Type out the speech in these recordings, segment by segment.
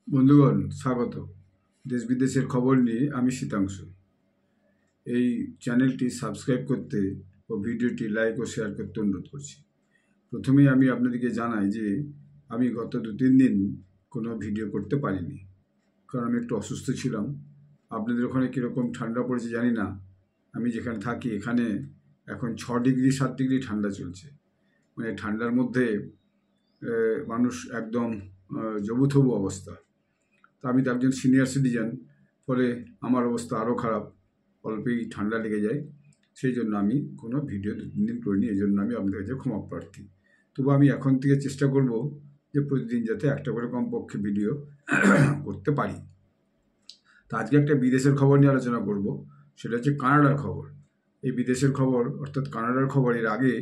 বন্ধুগণ স্বাগত। দেশ বিদেশের খবর নিয়ে আমি শীতাংশু। এই চ্যানেলটি সাবস্ক্রাইব করতে ও ভিডিওটি লাইক ও শেয়ার করতে অনুরোধ করছি। প্রথমেই আমি আপনাদেরকে জানাই যে আমি গত 2-3 দিন কোনো ভিডিও করতে পারিনি, কারণ আমি একটু অসুস্থ ছিলাম। আপনাদের ওখানে কীরকম ঠান্ডা পড়েছে জানি না। আমি যেখানে থাকি এখানে এখন 6 ডিগ্রি 7 ডিগ্রি ঠান্ডা চলছে। মানে ঠান্ডার মধ্যে মানুষ একদম জবুথবু অবস্থা। তা আমি তো একজন সিনিয়র সিটিজেন, ফলে আমার অবস্থা আরও খারাপ, অল্পেই ঠান্ডা লেগে যায়। সেই জন্য আমি কোনো ভিডিও 2-3 দিন করিনি, এই জন্য আমি আপনাদের কাছে ক্ষমা প্রার্থী। তবু আমি এখন থেকে চেষ্টা করব যে প্রতিদিন যাতে একটা করে কমপক্ষে ভিডিও করতে পারি। তা আজকে একটা বিদেশের খবর নিয়ে আলোচনা করব, সেটা হচ্ছে কানাডার খবর। এই বিদেশের খবর অর্থাৎ কানাডার খবর এর আগে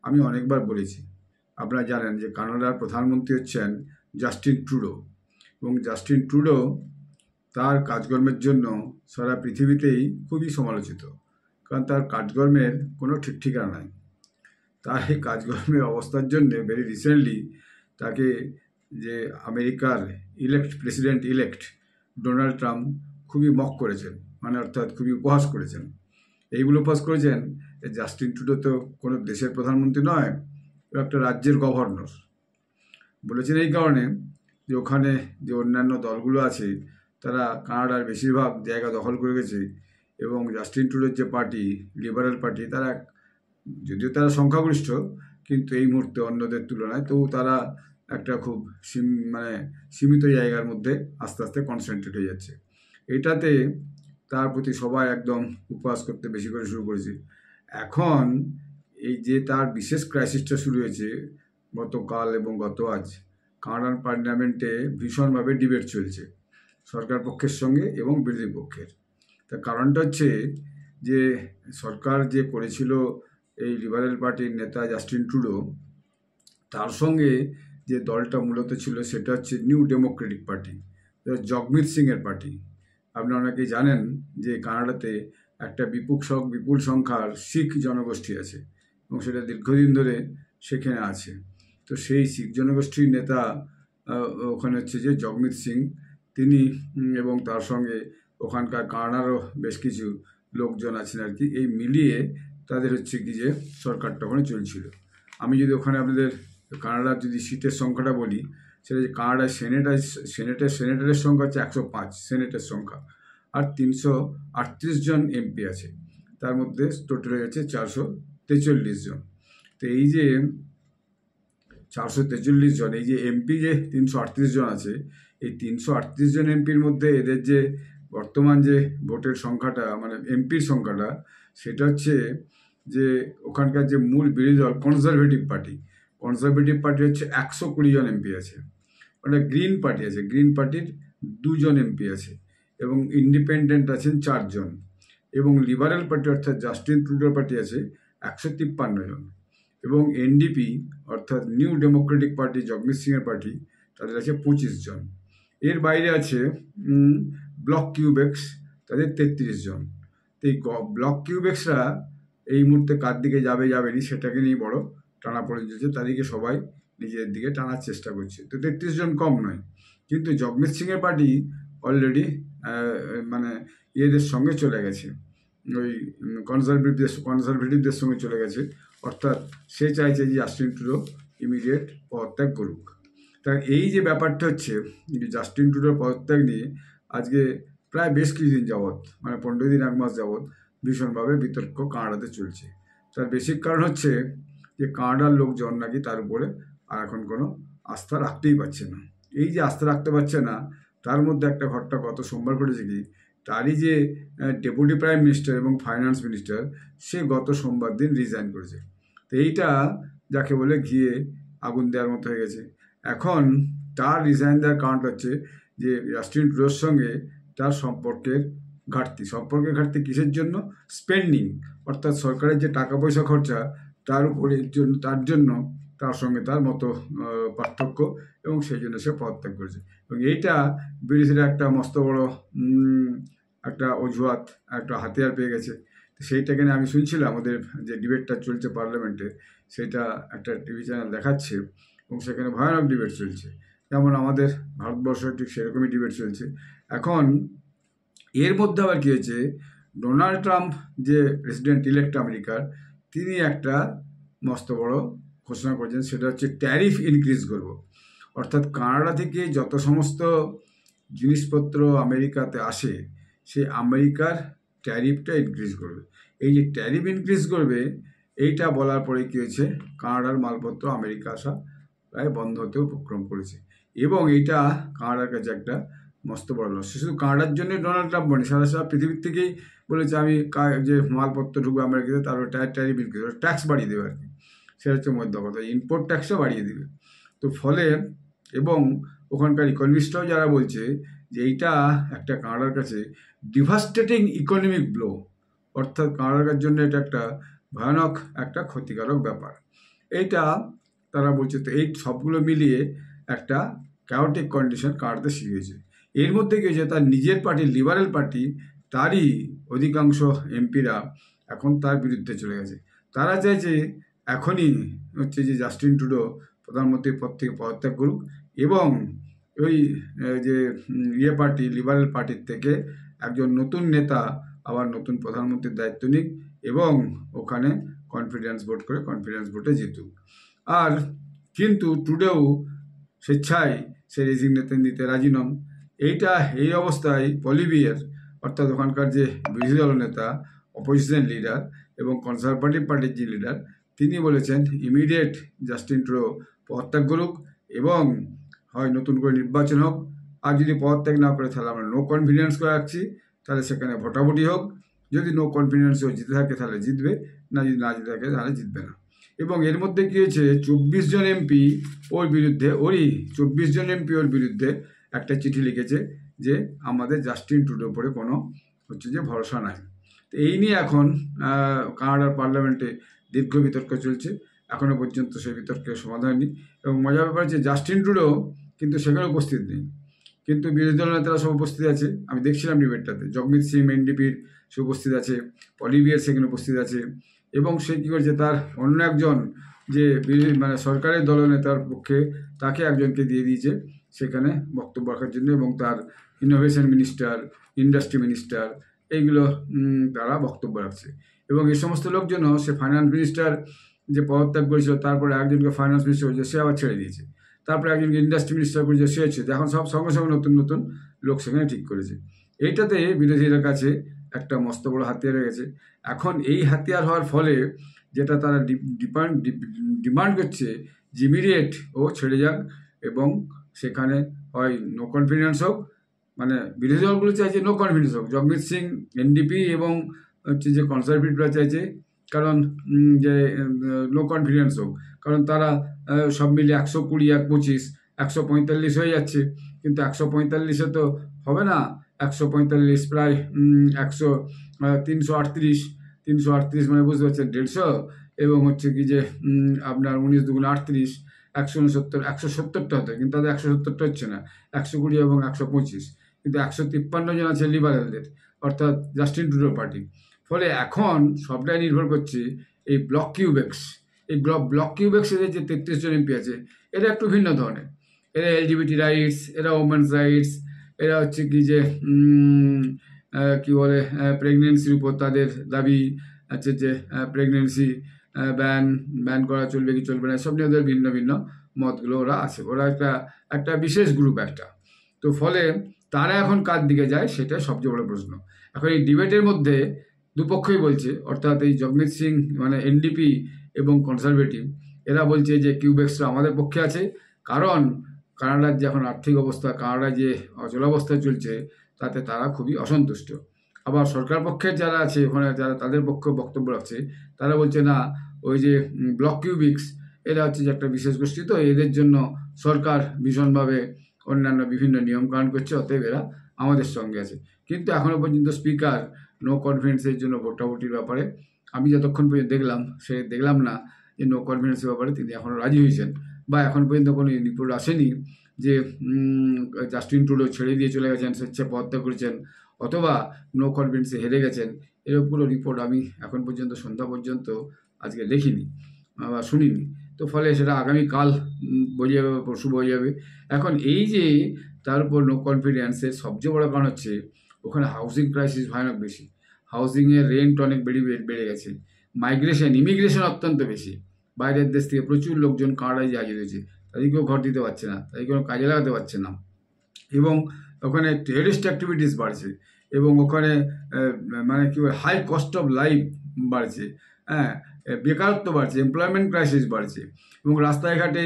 আমি অনেকবার বলেছি। আপনারা জানেন যে কানাডার প্রধানমন্ত্রী হচ্ছেন জাস্টিন ট্রুডো, এবং জাস্টিন ট্রুডো তার কাজকর্মের জন্য সারা পৃথিবীতেই খুবই সমালোচিত, কারণ তার কাজকর্মের কোনো ঠিক ঠিকানা নাই। তার এই কাজকর্মের অবস্থার জন্য ভেরি রিসেন্টলি তাকে যে আমেরিকার প্রেসিডেন্ট ইলেক্ট ডোনাল্ড ট্রাম্প খুবই মক করেছেন, মানে অর্থাৎ খুবই উপহাস করেছেন। এইগুলো উপহাস করেছেন, জাস্টিন ট্রুডো তো কোনো দেশের প্রধানমন্ত্রী নয়, একটা রাজ্যের গভর্নর। বলেছেন এই কারণে যে ওখানে যে অন্যান্য দলগুলো আছে তারা কানাডার বেশিরভাগ জায়গা দখল করে গেছে, এবং জাস্টিন ট্রুডোর যে পার্টি, লিবারেল পার্টি, তারা যদিও তারা সংখ্যাগরিষ্ঠ, কিন্তু এই মুহূর্তে অন্যদের তুলনায় তবু তারা একটা খুব সীমিত জায়গার মধ্যে আস্তে আস্তে কনসেন্ট্রেট হয়ে যাচ্ছে। এটাতে তার প্রতি সবাই একদম উপহাস করতে বেশি করে শুরু করেছে। এখন এই যে তার বিশেষ ক্রাইসিসটা শুরু হয়েছে গতকাল এবং গত আজ, কানাডান পার্লামেন্টে ভীষণভাবে ডিবেট চলছে সরকার পক্ষের সঙ্গে এবং বিরোধী পক্ষের। তার কারণটা হচ্ছে যে সরকার যে করেছিল এই লিবারেল পার্টির নেতা জাস্টিন ট্রুডো, তার সঙ্গে যে দলটা মূলত ছিল সেটা হচ্ছে নিউ ডেমোক্রেটিক পার্টি, জগমিত সিংয়ের পার্টি। আপনারা অনেকেই জানেন যে কানাডাতে একটা বিপুল সংখ্যার শিখ জনগোষ্ঠী আছে, এবং সেটা দীর্ঘদিন ধরে সেখানে আছে। তো সেই শিখ জনগোষ্ঠীর নেতা ওখানে হচ্ছে যে জগমিত সিং, তিনি এবং তার সঙ্গে ওখানকার কানাডারও বেশ কিছু লোকজন আছেন আর কি, এই মিলিয়ে তাদের হচ্ছে কি যে সরকারটা ওখানে চলছিল। আমি যদি ওখানে আপনাদের কানাডার যদি সিটের সংখ্যাটা বলি, সেটা যে কানাডার সেনেটারের সংখ্যা হচ্ছে 105 সেনেটের সংখ্যা, আর 338 জন এমপি আছে। তার মধ্যে টোটাল হয়ে গেছে 443 জন। তো এই যে 443 জন, এই যে এমপি যে 338 জন আছে, এই 338 জন এমপির মধ্যে এদের যে বর্তমান যে ভোটের সংখ্যাটা, মানে এমপির সংখ্যাটা, সেটা হচ্ছে যে ওখানকার যে মূল বিরোধী দল কনজারভেটিভ পার্টি হচ্ছে 120 জন এমপি আছে। মানে গ্রিন পার্টি আছে, গ্রিন পার্টির 2 জন এমপি আছে, এবং ইন্ডিপেন্ডেন্ট আছেন 4 জন, এবং লিবারেল পার্টি অর্থাৎ জাস্টিন ট্রুডোর পার্টি আছে 153 জন, এবং এনডিপি অর্থাৎ নিউ ডেমোক্রেটিক পার্টি জগমিত সিংয়ের পার্টি, তাদের আছে 25 জন। এর বাইরে আছে ব্লক কিউবেক্স, তাদের 33 জন। তো এই ব্লক কিউবেক্সরা এই মুহূর্তে কার দিকে যাবেনি সেটাকে নিয়ে বড় টানাপোড়েন চলছে, তাদেরকে সবাই নিজেদের দিকে টানার চেষ্টা করছে। তো 33 জন কম নয়, কিন্তু জগমিত সিংয়ের পার্টি অলরেডি মানে এদের সঙ্গে চলে গেছে, ওই কনজারভেটিভদের সঙ্গে চলে গেছে। অর্থাৎ সে চাইছে যে জাস্টিন ট্রুডো ইমিডিয়েট পদত্যাগ করুক। তা এই যে ব্যাপারটা হচ্ছে জাস্টিন ট্রুডোর পদত্যাগ নিয়ে আজকে প্রায় বেশ কিছুদিন যাবৎ, মানে 15 দিন 1 মাস যাবৎ ভীষণভাবে বিতর্ক কানাডাতে চলছে। তার বেসিক কারণ হচ্ছে যে কানাডার লোকজন নাকি তার উপরে আর এখন কোনো আস্থা রাখতেই পারছে না। এই যে আস্থা রাখতে পারছে না, তার মধ্যে একটা ঘটনা গত সোমবার ঘটেছে কি, তারই যে ডেপুটি প্রাইম মিনিস্টার এবং ফাইন্যান্স মিনিস্টার, সে গত সোমবার দিন রিজাইন করেছে। তো এইটা যাকে বলে ঘিয়ে আগুন দেওয়ার মতো হয়ে গেছে। এখন তার রিজাইন দেওয়ার কারণটা হচ্ছে যে জাস্টিন ট্রুডোর সঙ্গে তার সম্পর্কের ঘাটতি কিসের জন্য? স্পেন্ডিং, অর্থাৎ সরকারের যে টাকা পয়সা খরচা তার উপরে তার জন্য তার সঙ্গে তার মতো পার্থক্য, এবং সেই জন্য সে পদত্যাগ করেছে। এবং এইটা বিরোধীরা একটা মস্ত বড় একটা অজুহাত, একটা হাতিয়ার পেয়ে গেছে। সেইটাকে নিয়ে আমি শুনছিলাম আমাদের যে ডিবেটটা চলছে পার্লামেন্টে, সেটা একটা টিভি চ্যানেল দেখাচ্ছে, এবং সেখানে ভয়ানক ডিবেট চলছে। যেমন আমাদের ভারতবর্ষে ঠিক সেরকমই ডিবেট চলছে এখন। এর মধ্যে আবার কী হয়েছে, ডোনাল্ড ট্রাম্প যে প্রেসিডেন্ট ইলেক্ট আমেরিকার, তিনি একটা মস্ত বড় ঘোষণা করেছেন, সেটা হচ্ছে ট্যারিফ ইনক্রিজ করব। অর্থাৎ কানাডা থেকে যত সমস্ত জিনিসপত্র আমেরিকাতে আসে, সে আমেরিকার ট্যারিফটা ইনক্রিজ করবে। এই যে ট্যারিফ ইনক্রিজ করবে, এইটা বলার পরে কী হয়েছে, কানাডার মালপত্র আমেরিকা আসা প্রায় বন্ধ হতে উপক্রম করেছে। এবং এইটা কানাডার কাছে একটা মস্ত বড় লস। শুধু কানাডার জন্য ডোনাল্ড ট্রাম্প বলে, সারা পৃথিবীর থেকেই বলেছে আমি যে মালপত্র ঢুকবে আমেরিকাতে তার ট্যারিফ ইনক্রিজ করে, ট্যাক্স বাড়িয়ে দেবে আর কি। সেটা হচ্ছে মধ্য কথা, ইম্পোর্ট ট্যাক্সও বাড়িয়ে দেবে। তো ফলে এবং ওখানকার ইকোনমিস্টরাও যারা বলছে যে এইটা একটা কানাডার কাছে ডিভাস্টেটিং ইকোনমিক ব্লো, অর্থাৎ কানাডার জন্য এটা একটা ভয়ানক একটা ক্ষতিকারক ব্যাপার। এইটা তারা বলছে। তো এই সবগুলো মিলিয়ে একটা ক্যাওটিক কন্ডিশন কানাডাতে শুরু হয়েছে। এর মধ্যে কি হয়েছে, তার নিজের পার্টি লিবারেল পার্টি, তারই অধিকাংশ এমপিরা এখন তার বিরুদ্ধে চলে গেছে। তারা চাইছে এখনই হচ্ছে যে জাস্টিন ট্রুডো প্রধানমন্ত্রীর পদ থেকে পদত্যাগ করুক এবং ওই যে পার্টি লিবারেল পার্টির থেকে একজন নতুন নেতা আবার নতুন প্রধানমন্ত্রীর দায়িত্ব নিক এবং ওখানে কনফিডেন্স ভোট করে কনফিডেন্স ভোটে জিতুক। আর কিন্তু ট্রুডো স্বেচ্ছায় সে রেজিগনেশন দিতে রাজি নন। এই অবস্থায় পলিবিয়ার, অর্থাৎ ওখানকার যে বিরোধী দল নেতা, অপোজিশন লিডার এবং কনজারভেটিভ পার্টির যে লিডার, তিনি বলেছেন ইমিডিয়েট জাস্টিন ট্রুডো পদত্যাগ করুক এবং হয় নতুন করে নির্বাচন হোক, আর যদি পদত্যাগ না করে তাহলে আমরা নো কনফিডেন্স করে রাখছি, তাহলে সেখানে ভোটাভুটি হোক। যদি নো কনফিডেন্সও জিতে থাকে তাহলে জিতবে, না যদি না জিতে থাকে তাহলে জিতবে না। এবং এর মধ্যে কী হয়েছে, 24 জন এমপি ওর বিরুদ্ধে, 24 জন এমপি ওর বিরুদ্ধে একটা চিঠি লিখেছে যে আমাদের জাস্টিন ট্রুডোর উপরে কোনো হচ্ছে যে ভরসা নাই। তো এই নিয়ে এখন কানাডার পার্লামেন্টে দীর্ঘ বিতর্ক চলছে। এখনও পর্যন্ত সেই বিতর্কের সমাধান হয়নি। এবং মজার ব্যাপার যে জাস্টিন ট্রুডো কিন্তু সেখানে উপস্থিত নেই, কিন্তু বিরোধী দল নেতারা সব উপস্থিত আছে। আমি দেখছিলাম ডিবেটটাতে, জগমিত সিং এনডিপির সে উপস্থিত আছে, পলিবিয়ার সেখানে উপস্থিত আছে। এবং সে কী করেছে, তার অন্য একজন যে মানে সরকারের দলনেতার পক্ষে, তাকে একজনকে দিয়ে দিয়েছে সেখানে বক্তব্য রাখার জন্য। এবং তার ইনোভেশন মিনিস্টার, ইন্ডাস্ট্রি মিনিস্টার, এইগুলো তারা বক্তব্য রাখছে। এবং এই সমস্ত লোকজনও, সে ফাইন্যান্স মিনিস্টার যে পদত্যাগ করেছিল, তারপরে একজনকে ফাইন্যান্স মিনিস্টার হয়েছে, সে আবার ছেড়ে দিয়েছে। তারপরে একজনকে ইন্ডাস্ট্রি মিনিস্টার করেছে, সে হচ্ছে। এখন সব সঙ্গে সঙ্গে নতুন নতুন লোক সেখানে ঠিক করেছে। এইটাতে বিরোধীদের কাছে একটা মস্ত বড় হাতিয়ার হয়ে গেছে। এখন এই হাতিয়ার হওয়ার ফলে যেটা তারা ডিমান্ড করছে যে ইমিডিয়েট ও ছেড়ে যাক এবং সেখানে হয় নো কনফিডেন্স হোক, মানে বিরোধী দলগুলো চাইছে নো কনফিডেন্স হোক, জগমিত সিং এনডিপি এবং হচ্ছে যে কনজারভেটিভরা চাইছে কারণ যে নো কনফিডেন্স হোক, কারণ তারা সব মিলিয়ে 120, 125, 145 হয়ে যাচ্ছে। কিন্তু 145-এ তো হবে না, 145 প্রায় 338 মানে বুঝতে পারছেন 150, এবং হচ্ছে কি যে আপনার 19 দুগুণ 38, 169, 170টা হতো, কিন্তু তাদের 170টা হচ্ছে না, 120 এবং 125। কিন্তু 153 জন আছে লিবারেলদের, অর্থাৎ জাস্টিন ট্রুডোর পার্টি। ফলে এখন সবটাই নির্ভর করছে এই ব্লক কিউবেক্স। এই ব্লক কিউবেক্সের যে 33 জন এমপি আছে, এরা একটু ভিন্ন ধরনের। এরা এলজিবিটি রাইটস, এরা ওমেন্স রাইটস, এরা হচ্ছে কি যে কি বলে প্রেগনেন্সির উপর তাদের দাবি আছে যে প্রেগনেন্সি ব্যান করা চলবে কি চলবে না, সব নিয়ে ওদের ভিন্ন ভিন্ন মতগুলো ওরা আছে। ওরা একটা বিশেষ গ্রুপ একটা। তো ফলে তারা এখন কার দিকে যায় সেটা সবচেয়ে বড় প্রশ্ন। এখন এই ডিবেটের মধ্যে দুপক্ষই বলছে, অর্থাৎ এই জগমিত সিং মানে এনডিপি এবং কনজারভেটিভ, এরা বলছে যে কিউবেক্সরা আমাদের পক্ষে আছে, কারণ কানাডার যে এখন আর্থিক অবস্থা, কানাডার যে অচলাবস্থা চলছে, তাতে তারা খুবই অসন্তুষ্ট। আবার সরকার পক্ষের যারা আছে ওখানে, যারা তাদের পক্ষে বক্তব্য রাখছে, তারা বলছে না, ওই যে ব্লক কিউবিক্স, এরা হচ্ছে যে একটা বিশেষ গোষ্ঠী, তো এদের জন্য সরকার ভীষণভাবে অন্যান্য বিভিন্ন নিয়মকানুন করছে, অতএব এরা আমাদের সঙ্গে আছে। কিন্তু এখনও পর্যন্ত স্পিকার নো কনফিডেন্সের জন্য ভোটাভুটির ব্যাপারে আমি যতক্ষণ পর্যন্ত দেখলাম না যে নো কনফিডেন্সের ব্যাপারে তিনি এখনও রাজি হয়েছেন, বা এখন পর্যন্ত কোনো রিপোর্ট আসেনি যে জাস্টিন ট্রুডো ছেড়ে দিয়ে চলে গেছেন, স্বেচ্ছায় পদত্যাগ করেছেন, অথবা নো কনফিডেন্সে হেরে গেছেন। এরকম পুরো রিপোর্ট আমি এখন পর্যন্ত সন্ধ্যা পর্যন্ত আজকে দেখিনি বা শুনিনি। তো ফলে সেটা আগামীকাল বোঝা যাবে, পরশু বোঝা যাবে। এখন এই যে তার উপর নো কনফিডেন্সের সবচেয়ে বড় কারণ হচ্ছে ওখানে হাউসিং ক্রাইসিস ভয়ানক বেশি, হাউসিংয়ের রেন্ট অনেক বেড়ে গেছে, ইমিগ্রেশন অত্যন্ত বেশি, বাইরের দেশ থেকে প্রচুর লোকজন কানাডায় হাজির হয়েছে, তাদেরকেও ঘর দিতে পারছে না, তাদেরকে কোনো কাজে লাগাতে পারছে না, এবং ওখানে টেররিস্ট অ্যাক্টিভিটিস বাড়ছে, এবং ওখানে মানে কি বলে হাই কস্ট অফ লাইফ বাড়ছে, হ্যাঁ, বেকারত্ব বাড়ছে, এমপ্লয়মেন্ট ক্রাইসিস বাড়ছে, এবং রাস্তায় ঘাটে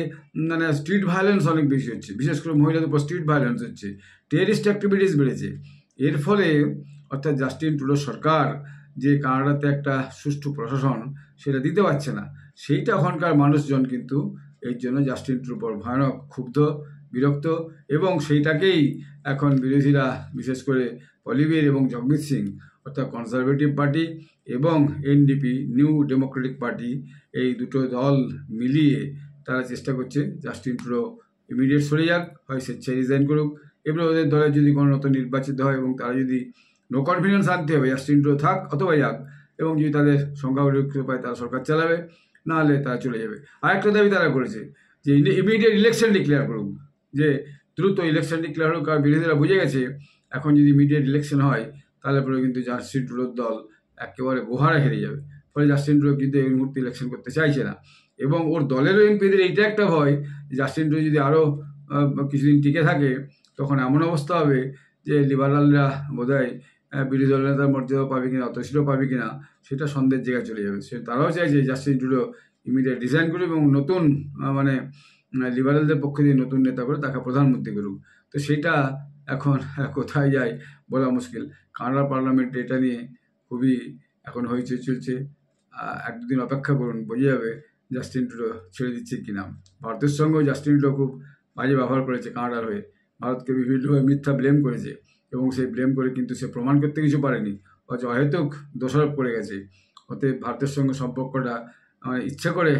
মানে স্ট্রিট ভায়োলেন্স অনেক বেশি হচ্ছে, বিশেষ করে মহিলাদের উপর স্ট্রিট ভায়োলেন্স হচ্ছে, টেররিস্ট অ্যাক্টিভিটিস বেড়েছে। এর ফলে অর্থাৎ জাস্টিন ট্রুডো সরকার যে কানাডাতে একটা সুষ্ঠু প্রশাসন সেটা দিতে পারছে না, সেইটা ওখানকার মানুষজন কিন্তু এর জন্য জাস্টিন ট্রুডোর উপর ভয়ানক ক্ষুব্ধ, বিরক্ত, এবং সেইটাকেই এখন বিরোধীরা বিশেষ করে অলিভিয়ের এবং জগমিৎ সিং অর্থাৎ কনজারভেটিভ পার্টি এবং এনডিপি নিউ ডেমোক্রেটিক পার্টি, এই দুটো দল মিলিয়ে তারা চেষ্টা করছে জাস্টিন ট্রুডো ইমিডিয়েট সরে যাক, হয় স্বেচ্ছায় রিজাইন করুক, এবার ওদের দলের যদি কোনো নতুন নির্বাচিত হয় এবং তারা যদি নো কনফিডেন্স আনতে হবে জাস্টিন ট্রুডো থাক অথবা যাক, এবং যদি তাদের সংখ্যাগরিষ্ঠ পায় তারা সরকার চালাবে, নাহলে তারা চলে যাবে। আরেকটা দাবি তারা করেছে যে ইমিডিয়েট ইলেকশন ডিক্লেয়ার করুক, যে দ্রুত ইলেকশন ডিক্লেয়ার হোক, কারণ বিরোধীরা বুঝে গেছে এখন যদি ইমিডিয়েট ইলেকশন হয় তাহলে পরে কিন্তু জাস্টিন ট্রুডোর দল একেবারে গোহারা হেরে যাবে। ফলে জাস্টিন ট্রুডো কিন্তু এই মুহূর্তে ইলেকশন করতে চাইছে না, এবং ওর দলেরও এমপিদের এইটা একটা ভয় জাস্টিন ট্রুডো যদি আরও কিছুদিন টিকে থাকে তখন এমন অবস্থা হবে যে লিবারালরা বোধহয় বিরোধী দল নেতার মর্যাদা পাবে কিনা, অত সিটও পাবে কিনা, সেটা সন্দেহের জায়গায় চলে যাবে। তারাও চাইছে জাস্টিন ট্রুডো ইমিডিয়েট রিজাইন করুক এবং নতুন মানে লিবারেলদের পক্ষে দিয়ে নতুন নেতা করে তাকে প্রধানমন্ত্রী করুক। তো সেটা এখন কোথায় যায় বলা মুশকিল। কানাডা পার্লামেন্টে এটা নিয়ে খুবই এখন হইচই চলছে। এক দুদিন অপেক্ষা করুন, বোঝা যাবে জাস্টিন ট্রুডো ছেড়ে দিচ্ছে কিনা। ভারতের সঙ্গেও জাস্টিন ট্রুডো খুব বাজে ব্যবহার করেছে কানাডার হয়ে, ভারতকে বিভিন্নভাবে মিথ্যা ব্লেম করেছে, এবং সেই ব্লেম করে কিন্তু সে প্রমাণ করতে কিছু পারেনি, অহেতুক দোষারোপ করে গেছে। অতএব ভারতের সঙ্গে সম্পর্কটা মানে ইচ্ছা করে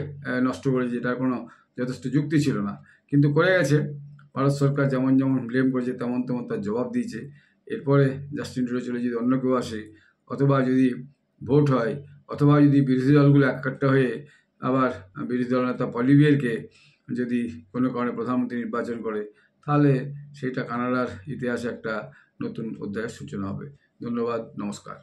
নষ্ট করেছে, যেটার কোনো যথেষ্ট যুক্তি ছিল না, কিন্তু করে গেছে। ভারত সরকার যেমন যেমন ব্লেম করেছে তেমন তেমন তার জবাব দিয়েছে। এরপরে জাস্টিন ট্রুডো চলে যদি অন্য কেউ আসে, অথবা যদি ভোট হয়, অথবা যদি বিরোধী দলগুলো একটা হয়ে আবার বিরোধী দল নেতা অলিভিয়েরকে যদি কোনো কারণে প্রধানমন্ত্রী নির্বাচন করে, তাহলে সেটা কানাডার ইতিহাসে একটা নতুন অধ্যায়ের সূচনা হবে। ধন্যবাদ, নমস্কার।